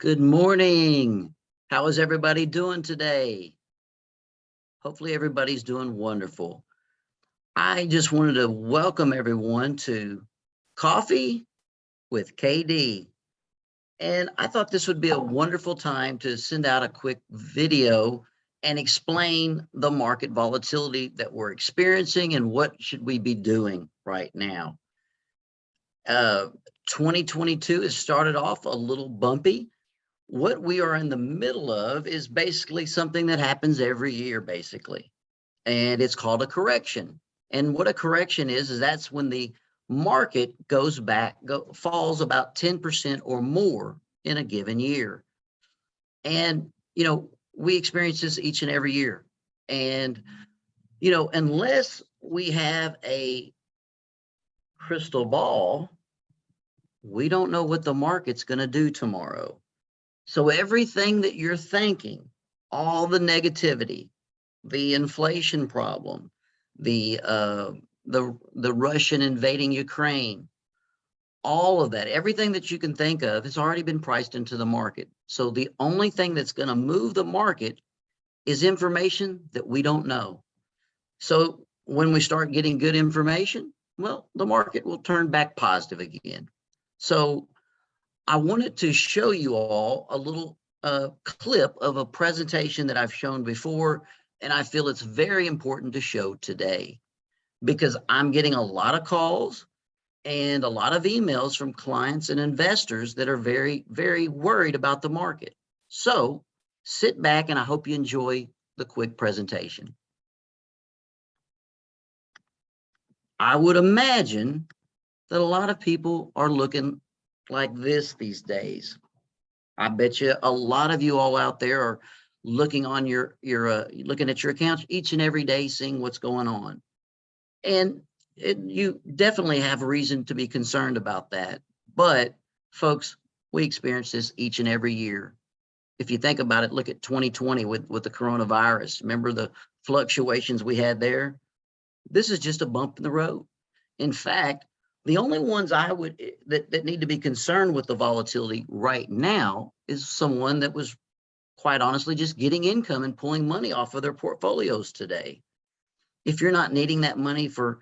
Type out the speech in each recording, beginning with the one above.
Good morning. How is everybody doing today? Hopefully everybody's doing wonderful. I just wanted to welcome everyone to Coffee with KD. And I thought this would be a wonderful time to send out a quick video and explain the market volatility that we're experiencing and what should we be doing right now. 2022 has started off a little bumpy. What we are in the middle of is basically something that happens every year, basically, and it's called a correction. And what a correction is that's when the market falls about 10% or more in a given year. And, we experience this each and every year. And, unless we have a crystal ball, we don't know what the market's going to do tomorrow. So everything that you're thinking, all the negativity, the inflation problem, the Russian invading Ukraine, all of that, everything that you can think of has already been priced into the market. So the only thing that's going to move the market is information that we don't know. So when we start getting good information, well, the market will turn back positive again. So I wanted to show you all a little clip of a presentation that I've shown before, and I feel it's very important to show today because I'm getting a lot of calls and a lot of emails from clients and investors that are very, very worried about the market. So sit back and I hope you enjoy the quick presentation. I would imagine that a lot of people are looking like this these days. I bet you a lot of you all out there are looking on looking at your accounts each and every day, seeing what's going on. And you definitely have reason to be concerned about that. But folks, we experience this each and every year. If you think about it, look at 2020 with the coronavirus. Remember the fluctuations we had there? This is just a bump in the road. In fact, the only ones that need to be concerned with the volatility right now is someone that was quite honestly just getting income and pulling money off of their portfolios today. If you're not needing that money for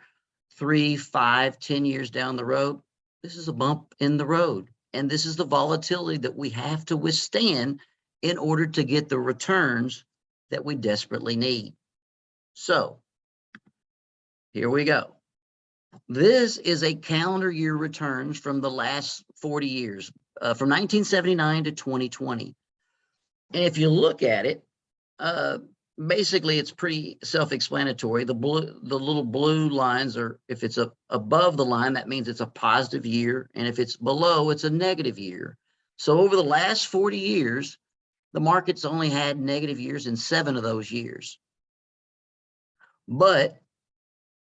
3, 5, 10 years down the road, this is a bump in the road. And this is the volatility that we have to withstand in order to get the returns that we desperately need. So here we go. This is a calendar year returns from the last 40 years, from 1979 to 2020. And if you look at it, basically it's pretty self-explanatory. The little blue lines are, if it's above the line, that means it's a positive year. And if it's below, it's a negative year. So over the last 40 years, the market's only had negative years in 7 of those years. But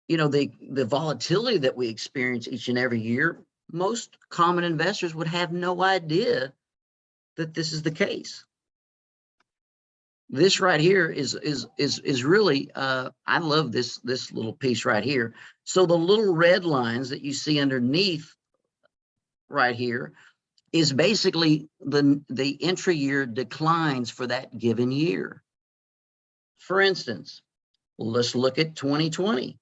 the volatility that we experience each and every year, most common investors would have no idea that this is the case. This right here is really, I love this little piece right here. So the little red lines that you see underneath right here is basically the intra-year declines for that given year. For instance, let's look at 2020.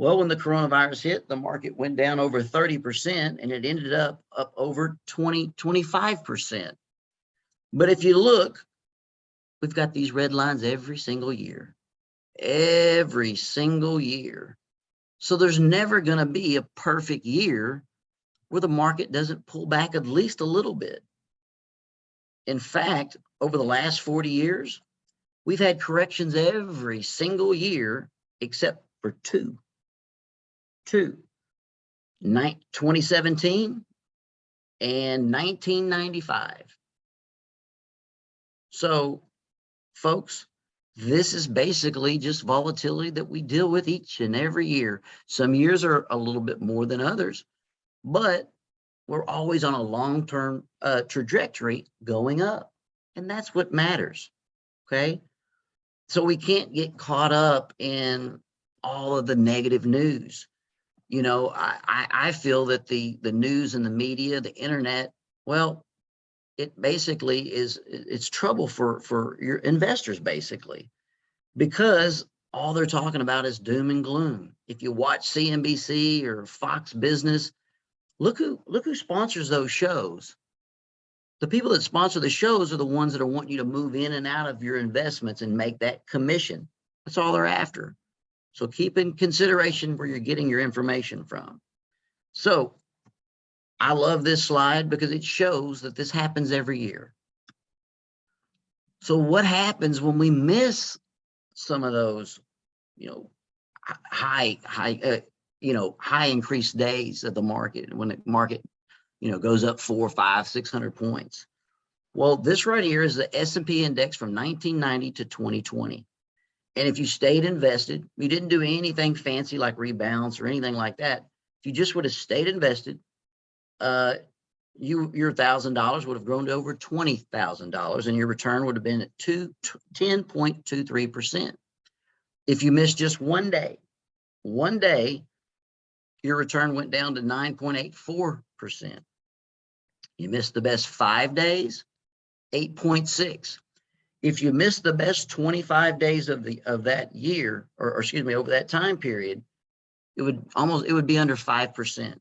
Well, when the coronavirus hit, the market went down over 30% and it ended up over 25%. But if you look, we've got these red lines every single year. So there's never going to be a perfect year where the market doesn't pull back at least a little bit. In fact, over the last 40 years, we've had corrections every single year except for two. 2017 and 1995. So, folks, this is basically just volatility that we deal with each and every year. Some years are a little bit more than others, but we're always on a long-term trajectory going up, and that's what matters, okay? So we can't get caught up in all of the negative news. I feel that the news and the media, the internet, well, it basically it's trouble for your investors, basically, because all they're talking about is doom and gloom. If you watch CNBC or Fox Business, look who sponsors those shows. The people that sponsor the shows are the ones that are wanting you to move in and out of your investments and make that commission. That's all they're after. So keep in consideration where you're getting your information from. So I love this slide because it shows that this happens every year. So what happens when we miss some of those, high increased days of the market, when the market, goes up 400, 500, 600 points? Well, this right here is the S&P index from 1990 to 2020. And if you stayed invested, you didn't do anything fancy like rebalance or anything like that. If you just would have stayed invested, your $1,000 would have grown to over $20,000, and your return would have been at 10.23%. If you missed just one day, your return went down to 9.84%. You missed the best 5 days, 8.6. If you missed the best 25 days of that year, or excuse me, over that time period, it would be under 5%.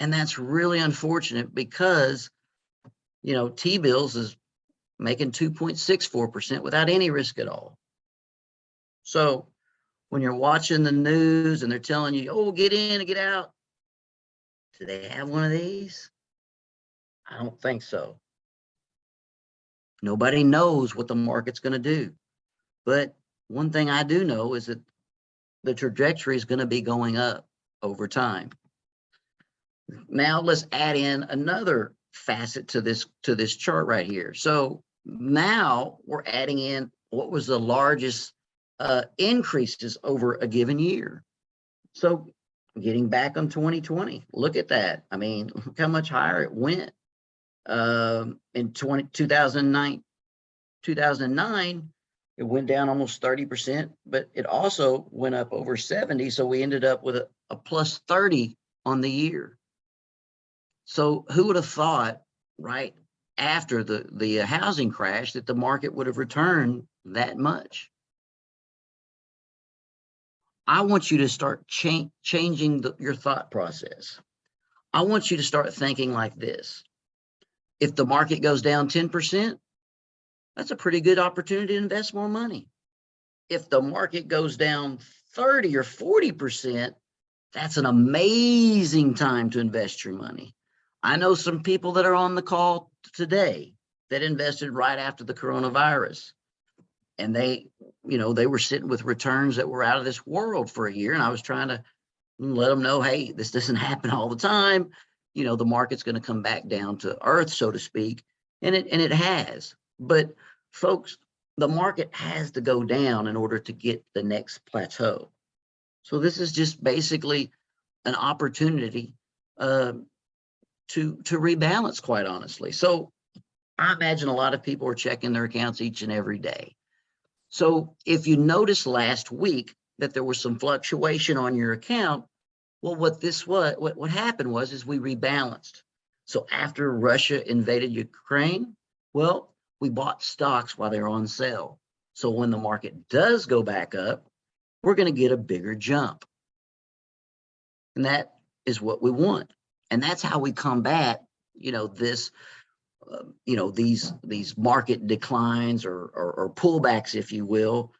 And that's really unfortunate because, T-bills is making 2.64% without any risk at all. So when you're watching the news and they're telling you, oh, get in and get out, do they have one of these? I don't think so. Nobody knows what the market's going to do. But one thing I do know is that the trajectory is going to be going up over time. Now let's add in another facet to this chart right here. So now we're adding in what was the largest increases over a given year. So getting back on 2020, look at that. I mean, look how much higher it went. In 2009, it went down almost 30%, but it also went up over 70. So we ended up with a plus 30 on the year. So who would have thought right after the housing crash that the market would have returned that much? I want you to start changing your thought process. I want you to start thinking like this. If the market goes down 10%, that's a pretty good opportunity to invest more money. If the market goes down 30 or 40%, that's an amazing time to invest your money. I know some people that are on the call today that invested right after the coronavirus, and they were sitting with returns that were out of this world for a year. And I was trying to let them know, hey, this doesn't happen all the time. The market's going to come back down to earth, so to speak. And it has. But folks, the market has to go down in order to get the next plateau. So this is just basically an opportunity to rebalance, quite honestly. So I imagine a lot of people are checking their accounts each and every day. So if you noticed last week that there was some fluctuation on your account, well, what happened was we rebalanced. So after Russia invaded Ukraine, well, we bought stocks while they were on sale. So when the market does go back up, we're going to get a bigger jump. And that is what we want. And that's how we combat, these market declines or pullbacks, if you will,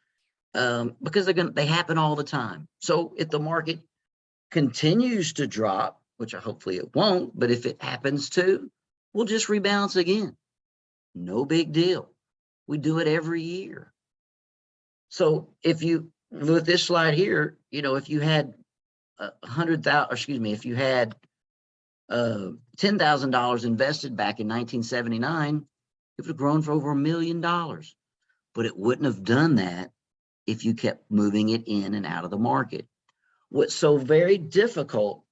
because they happen all the time. So if the market continues to drop, which hopefully it won't, but if it happens to, we'll just rebalance again. No big deal. We do it every year. So if you look at this slide here, if you had if you had $10,000 invested back in 1979, it would have grown for over $1 million. But it wouldn't have done that if you kept moving it in and out of the market. What's so very difficult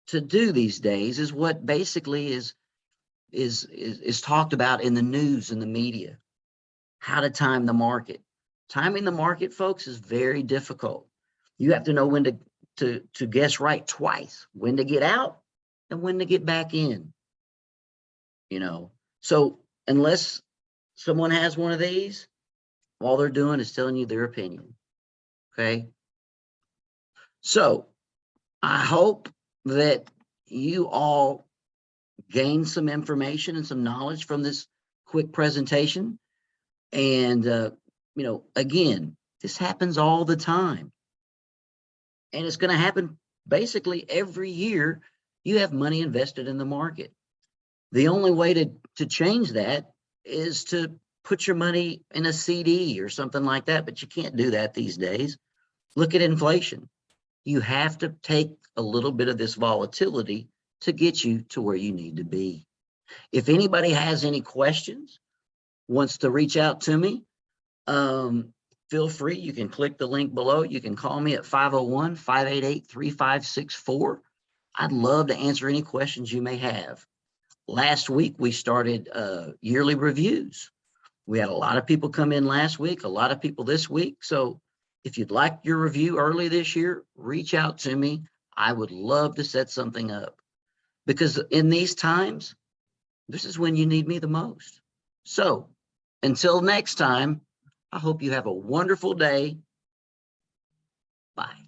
to do these days is what basically is talked about in the news and the media. How to time the market. Timing the market, folks, is very difficult. You have to know when to guess right twice, when to get out and when to get back in. So unless someone has one of these, all they're doing is telling you their opinion. Okay. So I hope that you all gain some information and some knowledge from this quick presentation. And, again, this happens all the time. And it's going to happen basically every year you have money invested in the market. The only way to change that is to put your money in a CD or something like that, but you can't do that these days. Look at inflation. You have to take a little bit of this volatility to get you to where you need to be. If anybody has any questions, wants to reach out to me, feel free. You can click the link below. You can call me at 501-588-3564. I'd love to answer any questions you may have. Last week, we started yearly reviews. We had a lot of people come in last week, a lot of people this week. So if you'd like your review early this year, reach out to me. I would love to set something up, because in these times, this is when you need me the most. So until next time, I hope you have a wonderful day. Bye.